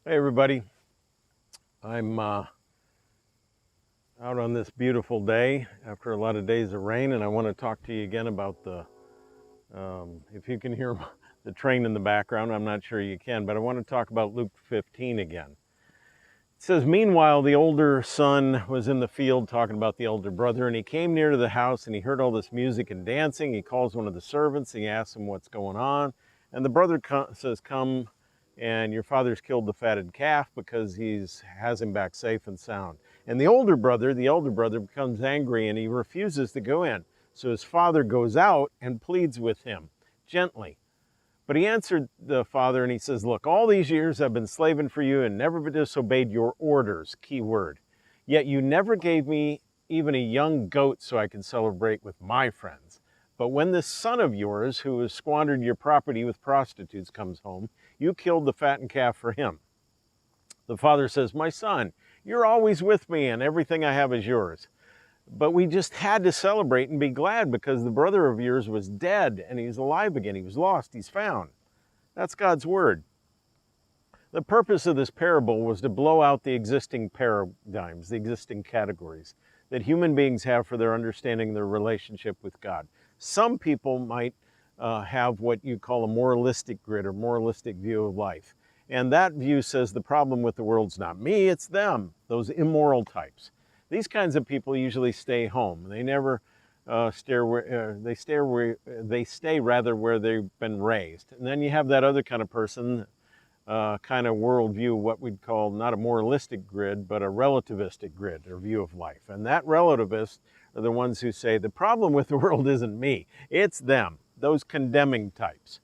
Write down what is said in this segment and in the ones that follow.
Hey everybody, I'm out on this beautiful day after a lot of days of rain, and I want to talk to you again about if you can hear the train in the background, I'm not sure you can, but I want to talk about Luke 15 again. It says, meanwhile, the older son was in the field talking about the older brother, and he came near to the house and he heard all this music and dancing. He calls one of the servants, and he asks him what's going on, and the brother says, come, and your father's killed the fatted calf because has him back safe and sound. And the older brother becomes angry and he refuses to go in. So his father goes out and pleads with him gently. But he answered the father and he says, look, all these years I've been slaving for you and never disobeyed your orders, key word. Yet you never gave me even a young goat so I could celebrate with my friends. But when this son of yours, who has squandered your property with prostitutes, comes home, you killed the fattened calf for him. The father says, my son, you're always with me and everything I have is yours. But we just had to celebrate and be glad because the brother of yours was dead and he's alive again. He was lost, he's found. That's God's word. The purpose of this parable was to blow out the existing paradigms, the existing categories that human beings have for their understanding their relationship with God. Some people might have what you call a moralistic grid or moralistic view of life. And that view says the problem with the world's not me, it's them, those immoral types. These kinds of people usually stay home. They never they stay rather where they've been raised. And then you have that other kind of person, kind of worldview, what we'd call not a moralistic grid, but a relativistic grid or view of life. And that relativists are the ones who say the problem with the world isn't me, it's them, those condemning types.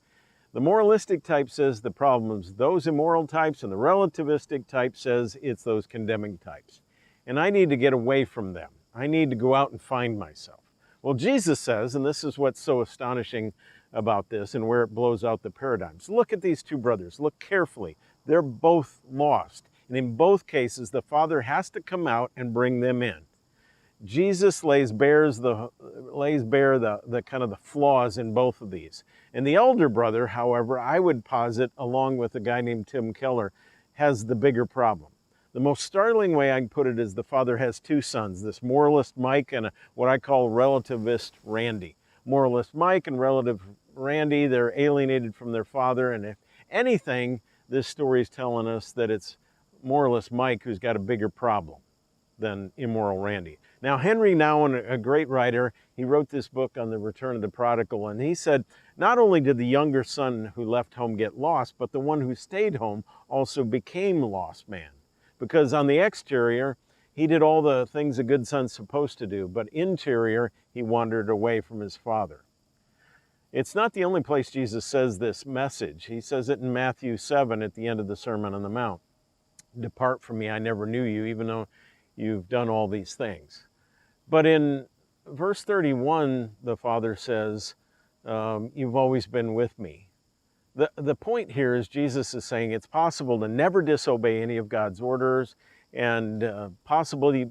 The moralistic type says the problem is those immoral types, and the relativistic type says it's those condemning types. And I need to get away from them. I need to go out and find myself. Well, Jesus says, and this is what's so astonishing about this and where it blows out the paradigms. Look at these two brothers. Look carefully. They're both lost. And in both cases, the father has to come out and bring them in. Jesus lays bare the kind of the flaws in both of these. And the elder brother, however, I would posit, along with a guy named Tim Keller, has the bigger problem. The most startling way I can put it is the father has two sons, this moralist Mike and what I call relativist Randy. Moralist Mike and relative Randy, they're alienated from their father, and if anything, this story is telling us that it's moralist Mike who's got a bigger problem than immoral Randy. Now, Henry Nouwen, a great writer, he wrote this book on the return of the prodigal, and he said, not only did the younger son who left home get lost, but the one who stayed home also became lost man. Because on the exterior, he did all the things a good son's supposed to do, but interior, he wandered away from his father. It's not the only place Jesus says this message. He says it in Matthew 7 at the end of the Sermon on the Mount. Depart from me, I never knew you, even though you've done all these things. But in verse 31, the father says, you've always been with me. The point here is Jesus is saying it's possible to never disobey any of God's orders and possibly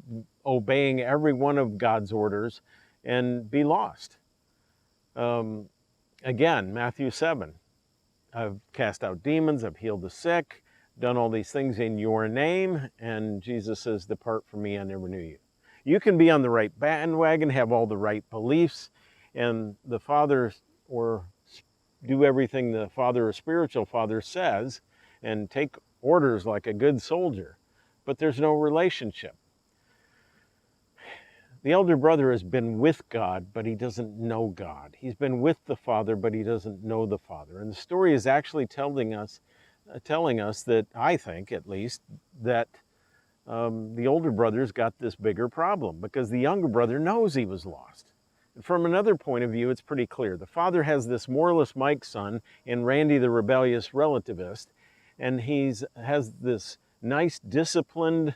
obeying every one of God's orders and be lost. Again, Matthew 7, I've cast out demons, I've healed the sick, done all these things in your name, and Jesus says, depart from me, I never knew you. You can be on the right bandwagon, have all the right beliefs, and the Father or do everything the father or spiritual father says and take orders like a good soldier, but there's no relationship. The elder brother has been with God, but he doesn't know God. He's been with the Father, but he doesn't know the Father. And the story is actually telling us that, I think at least, that the older brother's got this bigger problem because the younger brother knows he was lost. From another point of view, it's pretty clear. The father has this moralist Mike son and Randy the rebellious relativist, and has this nice disciplined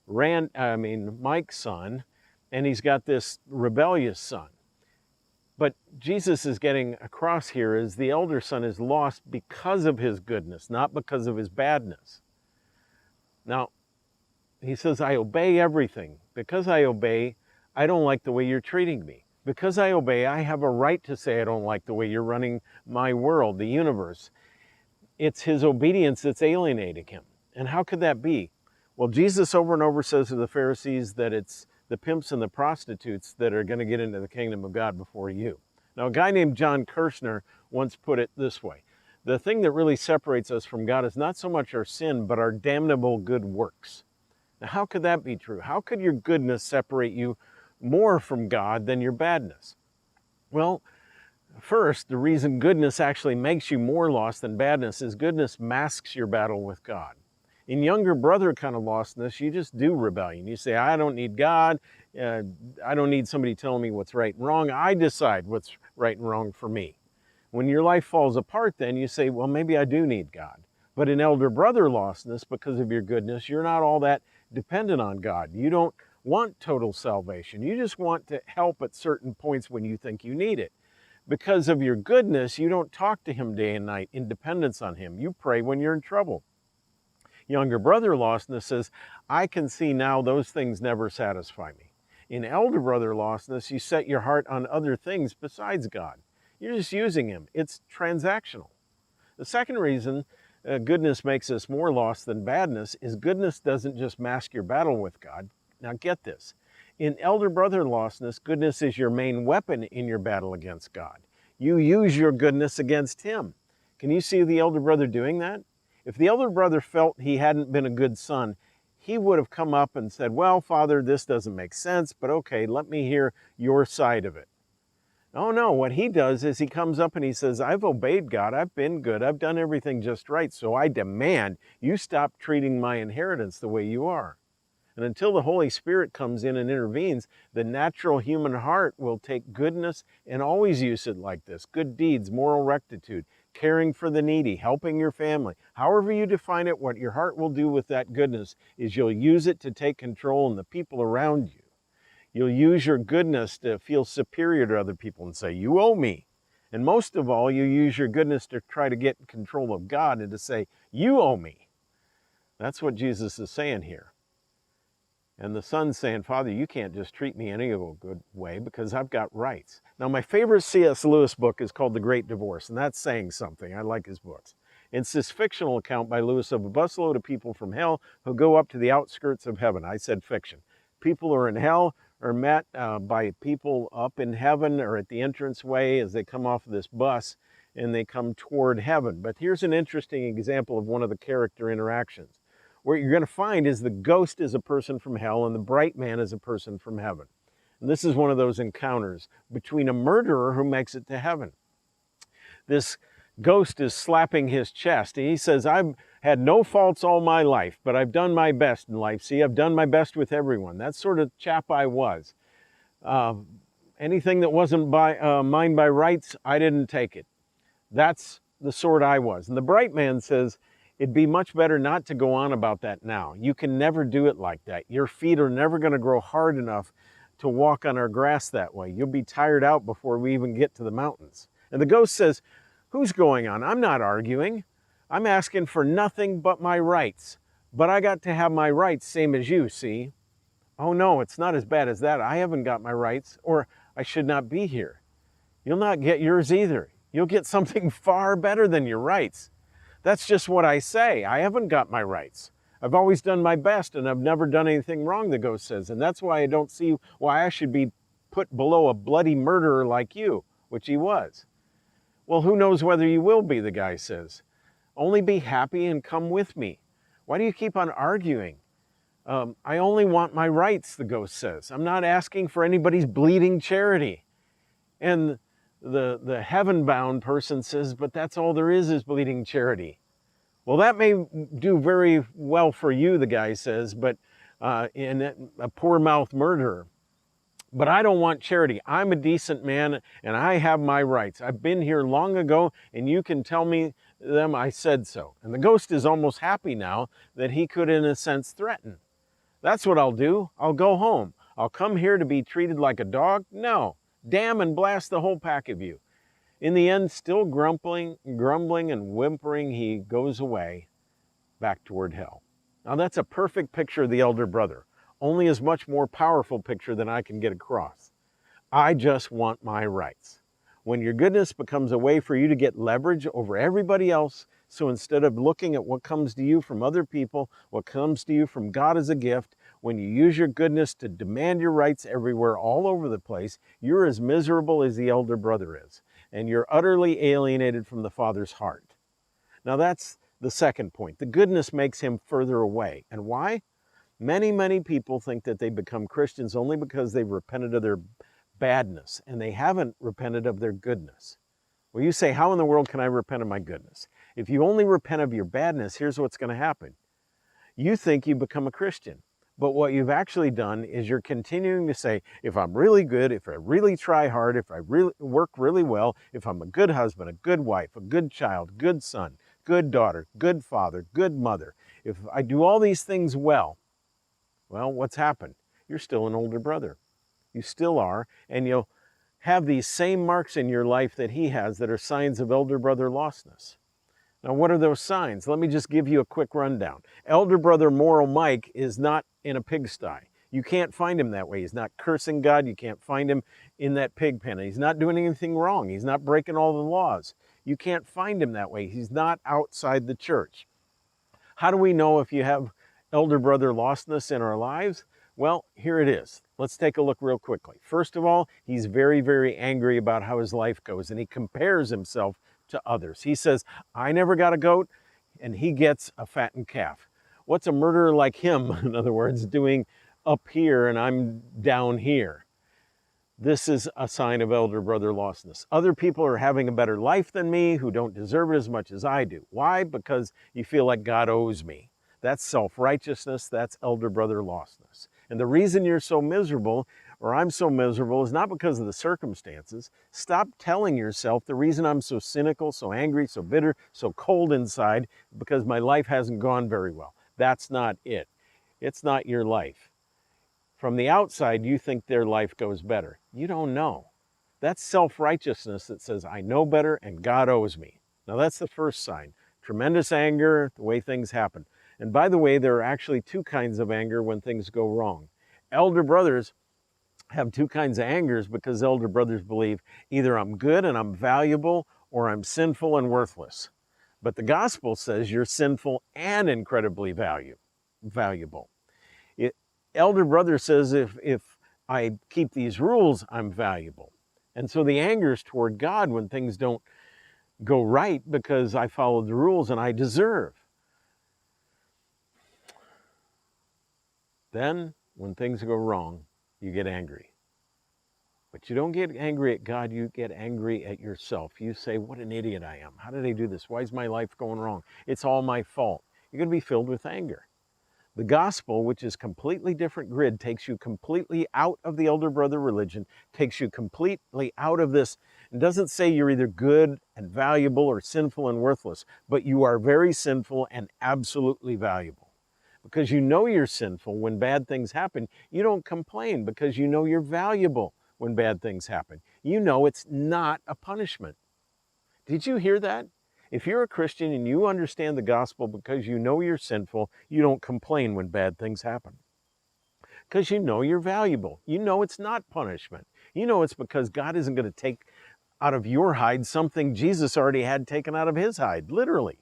Mike son, and he's got this rebellious son. But Jesus is getting across here is the elder son is lost because of his goodness, not because of his badness. Now, he says, I obey everything. Because I obey, I don't like the way you're treating me. Because I obey, I have a right to say I don't like the way you're running my world, the universe. It's his obedience that's alienating him. And how could that be? Well, Jesus over and over says to the Pharisees that it's the pimps and the prostitutes that are going to get into the kingdom of God before you. Now, a guy named John Kirshner once put it this way: the thing that really separates us from God is not so much our sin, but our damnable good works. Now, how could that be true? How could your goodness separate you more from God than your badness? Well, first, the reason goodness actually makes you more lost than badness is goodness masks your battle with God. In younger brother kind of lostness, you just do rebellion. You say, I don't need God. I don't need somebody telling me what's right and wrong. I decide what's right and wrong for me. When your life falls apart, then you say, well, maybe I do need God. But in elder brother lostness, because of your goodness, you're not all that dependent on God. You don't want total salvation. You just want to help at certain points when you think you need it. Because of your goodness, you don't talk to him day and night in dependence on him. You pray when you're in trouble. Younger brother lostness says, I can see now those things never satisfy me. In elder brother lostness, you set your heart on other things besides God. You're just using him. It's transactional. The second reason goodness makes us more lost than badness is goodness doesn't just mask your battle with God. Now get this. In elder brother lostness, goodness is your main weapon in your battle against God. You use your goodness against him. Can you see the elder brother doing that? If the elder brother felt he hadn't been a good son, he would have come up and said, well, Father, this doesn't make sense, but okay, let me hear your side of it. Oh no, what he does is he comes up and he says, I've obeyed God, I've been good, I've done everything just right, so I demand you stop treating my inheritance the way you are. And until the Holy Spirit comes in and intervenes, the natural human heart will take goodness and always use it like this: good deeds, moral rectitude, caring for the needy, helping your family. However you define it, what your heart will do with that goodness is you'll use it to take control in the people around you. You'll use your goodness to feel superior to other people and say, you owe me. And most of all, you use your goodness to try to get control of God and to say, you owe me. That's what Jesus is saying here. And the son's saying, Father, you can't just treat me any good way because I've got rights. Now, my favorite C.S. Lewis book is called The Great Divorce, and that's saying something. I like his books. It's this fictional account by Lewis of a busload of people from hell who go up to the outskirts of heaven. I said fiction. People who are in hell are met by people up in heaven or at the entranceway as they come off of this bus and they come toward heaven. But here's an interesting example of one of the character interactions. What you're going to find is the ghost is a person from hell and the bright man is a person from heaven. And this is one of those encounters between a murderer who makes it to heaven. This ghost is slapping his chest. He says, I've had no faults all my life, but I've done my best in life. See, I've done my best with everyone. That's sort of chap I was. Anything that wasn't mine by rights, I didn't take it. That's the sort I was. And the bright man says, it'd be much better not to go on about that now. You can never do it like that. Your feet are never going to grow hard enough to walk on our grass that way. You'll be tired out before we even get to the mountains. And the ghost says, who's going on? I'm not arguing. I'm asking for nothing but my rights. But I got to have my rights same as you, see? Oh no, it's not as bad as that. I haven't got my rights, or I should not be here. You'll not get yours either. You'll get something far better than your rights. That's just what I say. I haven't got my rights. I've always done my best and I've never done anything wrong, the ghost says. And that's why I don't see why I should be put below a bloody murderer like you, which he was. Well, who knows whether you will be, the guy says. Only be happy and come with me. Why do you keep on arguing? I only want my rights, the ghost says. I'm not asking for anybody's bleeding charity. And the heaven-bound person says, but that's all there is bleeding charity. Well, that may do very well for you, the guy says, but in a poor-mouthed murderer. But I don't want charity. I'm a decent man, and I have my rights. I've been here long ago, and you can tell me them I said so. And the ghost is almost happy now that he could, in a sense, threaten. That's what I'll do. I'll go home. I'll come here to be treated like a dog? No. Damn and blast the whole pack of you. In the end, still grumbling and whimpering, he goes away back toward hell. Now that's a perfect picture of the elder brother, only a much more powerful picture than I can get across. I just want my rights. When your goodness becomes a way for you to get leverage over everybody else, So instead of looking at what comes to you from other people, what comes to you from God as a gift, when you use your goodness to demand your rights everywhere, all over the place, you're as miserable as the elder brother is. And you're utterly alienated from the Father's heart. Now that's the second point. The goodness makes him further away. And why? Many people think that they become Christians only because they've repented of their badness and they haven't repented of their goodness. Well, you say, how in the world can I repent of my goodness? If you only repent of your badness, here's what's going to happen. You think you become a Christian, but what you've actually done is you're continuing to say, if I'm really good, if I really try hard, if I really work really well, if I'm a good husband, a good wife, a good child, good son, good daughter, good father, good mother, if I do all these things well, what's happened? You're still an older brother. You still are, and you'll have these same marks in your life that he has that are signs of elder brother lostness. Now, what are those signs? Let me just give you a quick rundown. Elder brother Moral Mike is not in a pigsty. You can't find him that way. He's not cursing God. You can't find him in that pig pen. He's not doing anything wrong. He's not breaking all the laws. You can't find him that way. He's not outside the church. How do we know if you have elder brother lostness in our lives? Well, here it is. Let's take a look real quickly. First of all, he's very angry about how his life goes, and he compares himself to others. He says, I never got a goat, and he gets a fattened calf. What's a murderer like him, in other words, doing up here and I'm down here? This is a sign of elder brother lostness. Other people are having a better life than me who don't deserve it as much as I do. Why? Because you feel like God owes me. That's self-righteousness. That's elder brother lostness. And the reason you're so miserable, or I'm so miserable, is not because of the circumstances. Stop telling yourself the reason I'm so cynical, so angry, so bitter, so cold inside, because my life hasn't gone very well. That's not it. It's not your life. From the outside, you think their life goes better. You don't know. That's self-righteousness that says, I know better and God owes me. Now that's the first sign. Tremendous anger, the way things happen. And by the way, there are actually two kinds of anger when things go wrong. Elder brothers have two kinds of angers because elder brothers believe either I'm good and I'm valuable or I'm sinful and worthless. But the gospel says you're sinful and incredibly valuable. Elder brother says if I keep these rules, I'm valuable. And so the anger is toward God when things don't go right because I followed the rules and I deserve. Then, when things go wrong, you get angry. But you don't get angry at God, you get angry at yourself. You say, what an idiot I am. How did I do this? Why is my life going wrong? It's all my fault. You're going to be filled with anger. The gospel, which is completely different grid, takes you completely out of the elder brother religion, takes you completely out of this. It doesn't say you're either good and valuable or sinful and worthless, but you are very sinful and absolutely valuable. Because you know you're sinful when bad things happen, you don't complain because you know you're valuable when bad things happen. You know it's not a punishment. Did you hear that? If you're a Christian and you understand the gospel because you know you're sinful, you don't complain when bad things happen. Because you know you're valuable. You know it's not punishment. You know it's because God isn't going to take out of your hide something Jesus already had taken out of his hide, literally.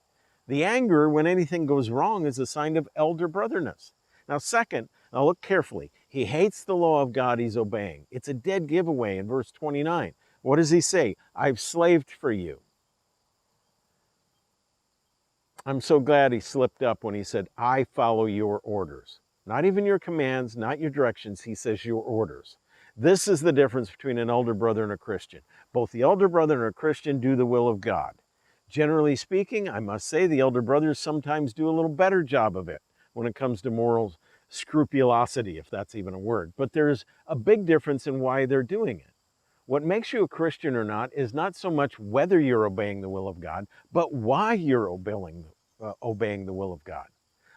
The anger when anything goes wrong is a sign of elder brotherness. Now second, now look carefully. He hates the law of God he's obeying. It's a dead giveaway in verse 29. What does he say? I've slaved for you. I'm so glad he slipped up when he said, I follow your orders. Not even your commands, not your directions. He says your orders. This is the difference between an elder brother and a Christian. Both the elder brother and a Christian do the will of God. Generally speaking, I must say the elder brothers sometimes do a little better job of it when it comes to moral scrupulosity, if that's even a word. But there's a big difference in why they're doing it. What makes you a Christian or not is not so much whether you're obeying the will of God, but why you're obeying the will of God.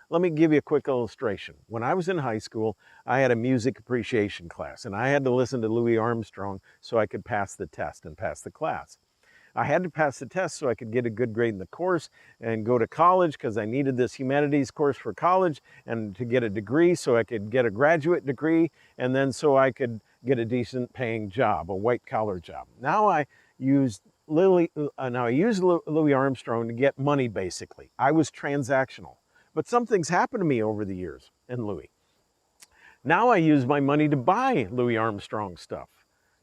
Let me give you a quick illustration. When I was in high school, I had a music appreciation class, and I had to listen to Louis Armstrong so I could pass the test and pass the class. I had to pass the test so I could get a good grade in the course and go to college because I needed this humanities course for college and to get a degree so I could get a graduate degree and then so I could get a decent paying job, a white collar job. Now I used now I used Louis Armstrong to get money basically. I was transactional. But something's happened to me over the years in Louis. Now I use my money to buy Louis Armstrong stuff,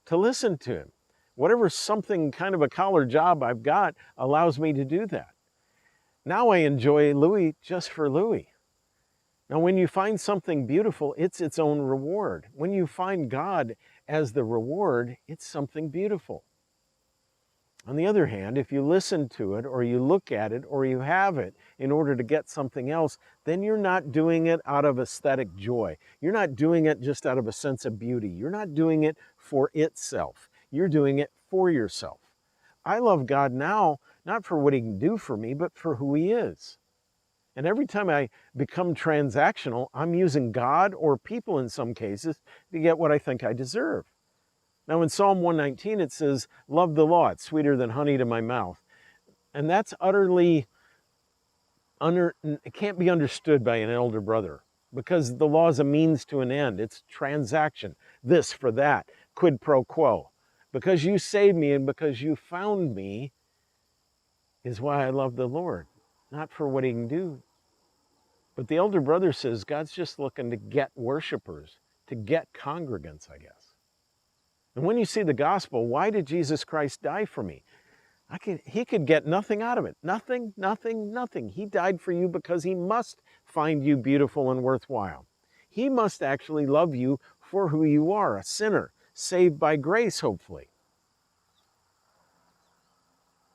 to listen to him. Whatever something kind of a collar job I've got allows me to do that. Now I enjoy Louis just for Louis. Now, when you find something beautiful, it's its own reward. When you find God as the reward, it's something beautiful. On the other hand, if you listen to it or you look at it or you have it in order to get something else, then you're not doing it out of aesthetic joy. You're not doing it just out of a sense of beauty. You're not doing it for itself. You're doing it for yourself. I love God now, not for what he can do for me, but for who he is. And every time I become transactional, I'm using God or people in some cases to get what I think I deserve. Now in Psalm 119, it says, love the law, it's sweeter than honey to my mouth. And that's utterly, it can't be understood by an elder brother because the law is a means to an end. It's transaction, this for that, quid pro quo. Because you saved me and because you found me is why I love the Lord, not for what he can do. But the elder brother says God's just looking to get worshipers, to get congregants, I guess. And when you see the gospel, why did Jesus Christ die for me? He could get nothing out of it. Nothing, nothing, nothing. He died for you because he must find you beautiful and worthwhile. He must actually love you for who you are, a sinner, saved by grace, hopefully.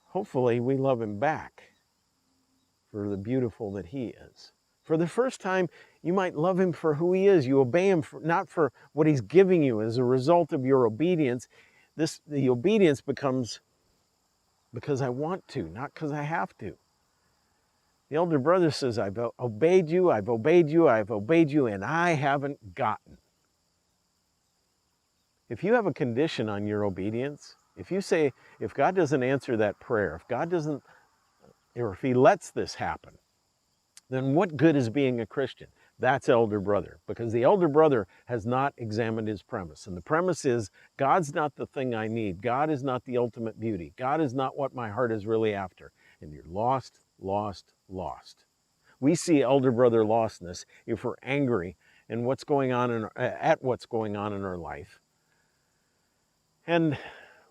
Hopefully we love him back for the beautiful that he is. For the first time, you might love him for who he is. You obey him not for what he's giving you as a result of your obedience. The obedience becomes because I want to, not because I have to. The elder brother says, I've obeyed you, I've obeyed you, I've obeyed you, and I haven't gotten. If you have a condition on your obedience, if you say, if God doesn't answer that prayer, if God doesn't, or if he lets this happen, then what good is being a Christian? That's elder brother, because the elder brother has not examined his premise. And the premise is, God's not the thing I need. God is not the ultimate beauty. God is not what my heart is really after. And you're lost, lost, lost. We see elder brother lostness if we're angry at what's going on in our life. And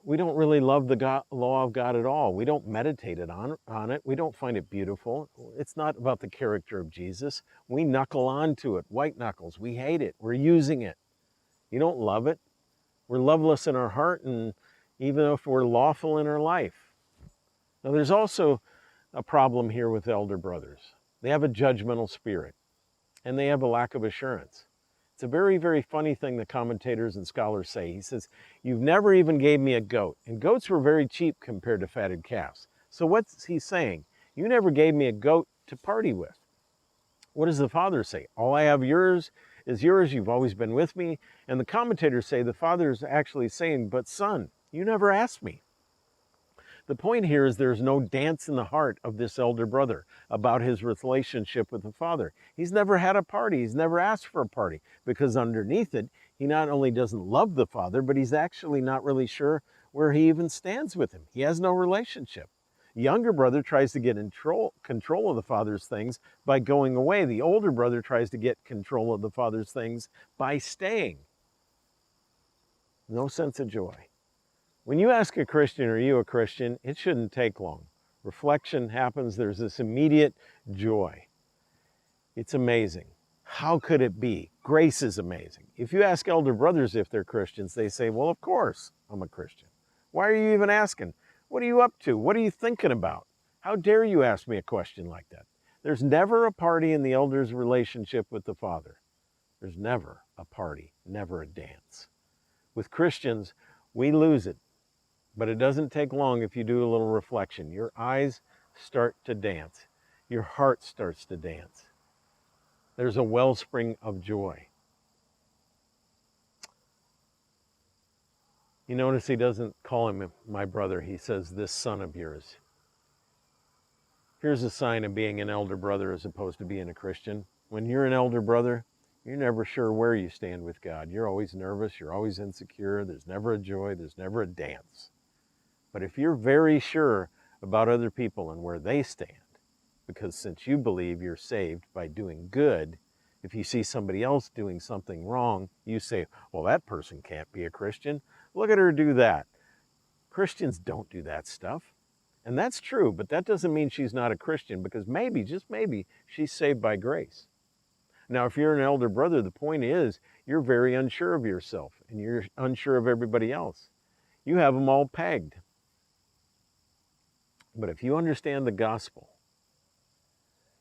we don't really love the law of God at all. We don't meditate on it. We don't find it beautiful. It's not about the character of Jesus. We knuckle onto it, white knuckles. We hate it. We're using it. You don't love it. We're loveless in our heart, and even if we're lawful in our life. Now, there's also a problem here with elder brothers. They have a judgmental spirit, and they have a lack of assurance. It's a very, very funny thing that commentators and scholars say. He says, you've never even gave me a goat. And goats were very cheap compared to fatted calves. So what's he saying? You never gave me a goat to party with. What does the father say? All I have yours is yours. You've always been with me. And the commentators say the father is actually saying, but son, you never asked me. The point here is there's no dance in the heart of this elder brother about his relationship with the father. He's never had a party. He's never asked for a party because underneath it, he not only doesn't love the father, but he's actually not really sure where he even stands with him. He has no relationship. The younger brother tries to get control of the father's things by going away. The older brother tries to get control of the father's things by staying. No sense of joy. When you ask a Christian, are you a Christian? It shouldn't take long. Reflection happens. There's this immediate joy. It's amazing. How could it be? Grace is amazing. If you ask elder brothers if they're Christians, they say, well, of course I'm a Christian. Why are you even asking? What are you up to? What are you thinking about? How dare you ask me a question like that? There's never a party in the elder's relationship with the father. There's never a party, never a dance. With Christians, we lose it. But it doesn't take long if you do a little reflection. Your eyes start to dance. Your heart starts to dance. There's a wellspring of joy. You notice he doesn't call him my brother. He says, this son of yours. Here's a sign of being an elder brother as opposed to being a Christian. When you're an elder brother, you're never sure where you stand with God. You're always nervous. You're always insecure. There's never a joy. There's never a dance. But if you're very sure about other people and where they stand, because since you believe you're saved by doing good, if you see somebody else doing something wrong, you say, well, that person can't be a Christian. Look at her do that. Christians don't do that stuff. And that's true, but that doesn't mean she's not a Christian, because maybe, just maybe, she's saved by grace. Now, if you're an elder brother, the point is you're very unsure of yourself and you're unsure of everybody else. You have them all pegged. But if you understand the gospel,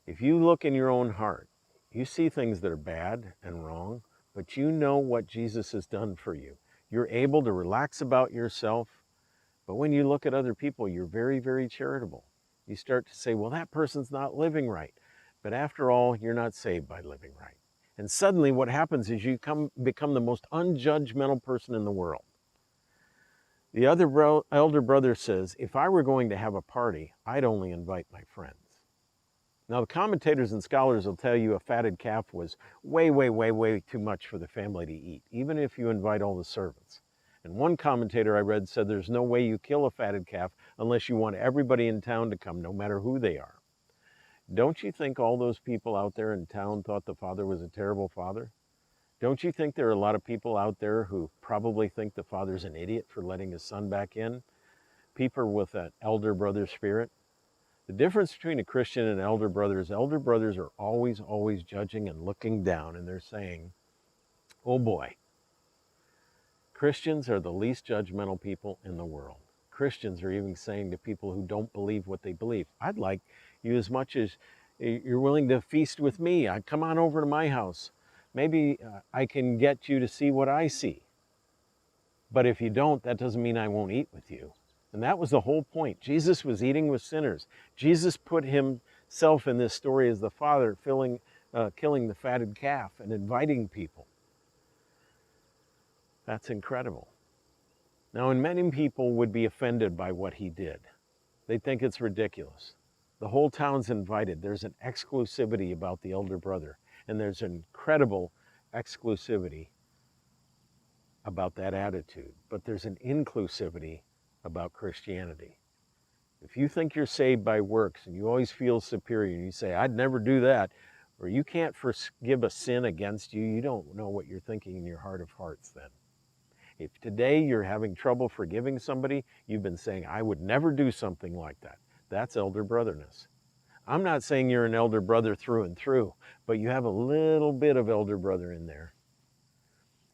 if you look in your own heart, you see things that are bad and wrong, but you know what Jesus has done for you. You're able to relax about yourself, but when you look at other people, you're very, very charitable. You start to say, well, that person's not living right. But after all, you're not saved by living right. And suddenly what happens is you become the most unjudgmental person in the world. The other elder brother says, if I were going to have a party, I'd only invite my friends. Now, the commentators and scholars will tell you a fatted calf was way, way, way, way too much for the family to eat, even if you invite all the servants. And one commentator I read said there's no way you kill a fatted calf unless you want everybody in town to come, no matter who they are. Don't you think all those people out there in town thought the father was a terrible father? Don't you think there are a lot of people out there who probably think the father's an idiot for letting his son back in? People with an elder brother spirit. The difference between a Christian and elder brothers are always, always judging and looking down, and they're saying, oh boy, Christians are the least judgmental people in the world. Christians are even saying to people who don't believe what they believe, I'd like you, as much as you're willing to feast with me, I'd come on over to my house. Maybe I can get you to see what I see. But if you don't, that doesn't mean I won't eat with you. And that was the whole point. Jesus was eating with sinners. Jesus put himself in this story as the father killing the fatted calf and inviting people. That's incredible. Now, and many people would be offended by what he did. They think it's ridiculous. The whole town's invited. There's an exclusivity about the elder brother, and there's an incredible exclusivity about that attitude. But there's an inclusivity about Christianity. If you think you're saved by works and you always feel superior and you say, I'd never do that, or you can't forgive a sin against you, you don't know what you're thinking in your heart of hearts then. If today you're having trouble forgiving somebody, you've been saying, I would never do something like that. That's elder brotherness. I'm not saying you're an elder brother through and through, but you have a little bit of elder brother in there.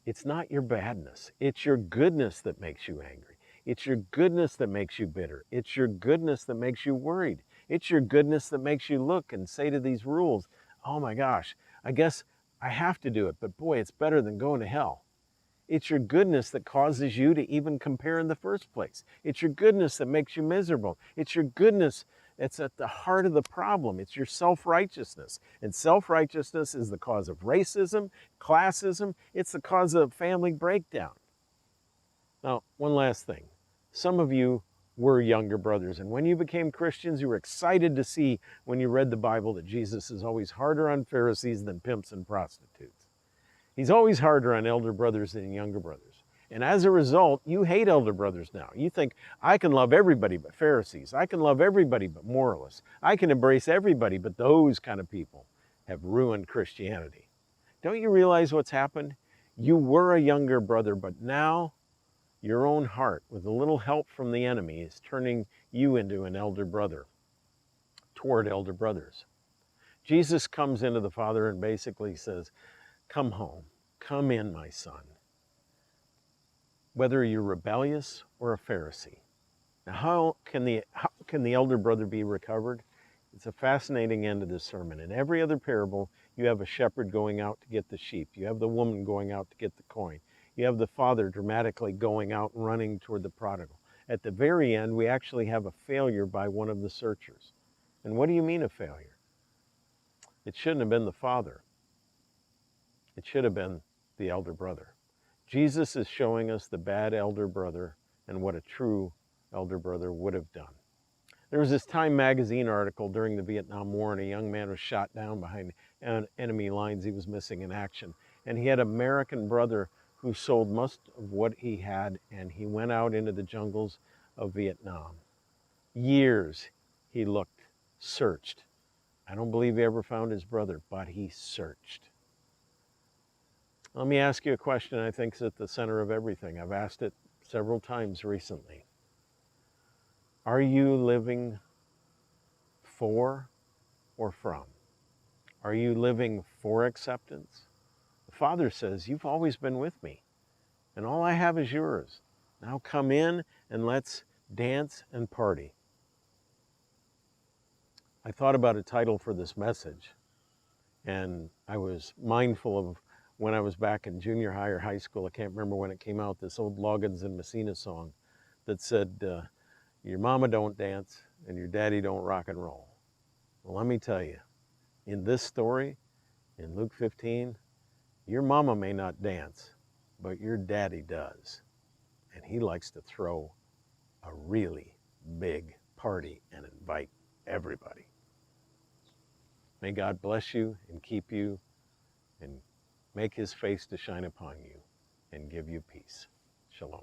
It's not your badness. It's your goodness that makes you angry. It's your goodness that makes you bitter. It's your goodness that makes you worried. It's your goodness that makes you look and say to these rules, oh my gosh, I guess I have to do it, but boy, it's better than going to hell. It's your goodness that causes you to even compare in the first place. It's your goodness that makes you miserable. It's your goodness that's at the heart of the problem. It's your self-righteousness. And self-righteousness is the cause of racism, classism. It's the cause of family breakdown. Now, one last thing. Some of you were younger brothers, and when you became Christians, you were excited to see when you read the Bible that Jesus is always harder on Pharisees than pimps and prostitutes. He's always harder on elder brothers than younger brothers. And as a result, you hate elder brothers now. You think, I can love everybody but Pharisees. I can love everybody but moralists. I can embrace everybody but those kind of people have ruined Christianity. Don't you realize what's happened? You were a younger brother, but now your own heart, with a little help from the enemy, is turning you into an elder brother, toward elder brothers. Jesus comes into the Father and basically says, come home, come in, my son. Whether you're rebellious or a Pharisee. Now, how can the elder brother be recovered? It's a fascinating end of this sermon. In every other parable, you have a shepherd going out to get the sheep. You have the woman going out to get the coin. You have the father dramatically going out and running toward the prodigal. At the very end, we actually have a failure by one of the searchers. And what do you mean a failure? It shouldn't have been the father. It should have been the elder brother. Jesus is showing us the bad elder brother and what a true elder brother would have done. There was this Time magazine article during the Vietnam War, and a young man was shot down behind enemy lines. He was missing in action. And he had an American brother who sold most of what he had, and he went out into the jungles of Vietnam. Years he looked, searched. I don't believe he ever found his brother, but he searched. Let me ask you a question I think is at the center of everything. I've asked it several times recently. Are you living for or from? Are you living for acceptance? The Father says, you've always been with me, and all I have is yours. Now come in and let's dance and party. I thought about a title for this message, and I was mindful of when I was back in junior high or high school. I can't remember when it came out, this old Loggins and Messina song that said, your mama don't dance and your daddy don't rock and roll. Well, let me tell you, in this story, in Luke 15, your mama may not dance, but your daddy does. And he likes to throw a really big party and invite everybody. May God bless you and keep you and make his face to shine upon you and give you peace. Shalom.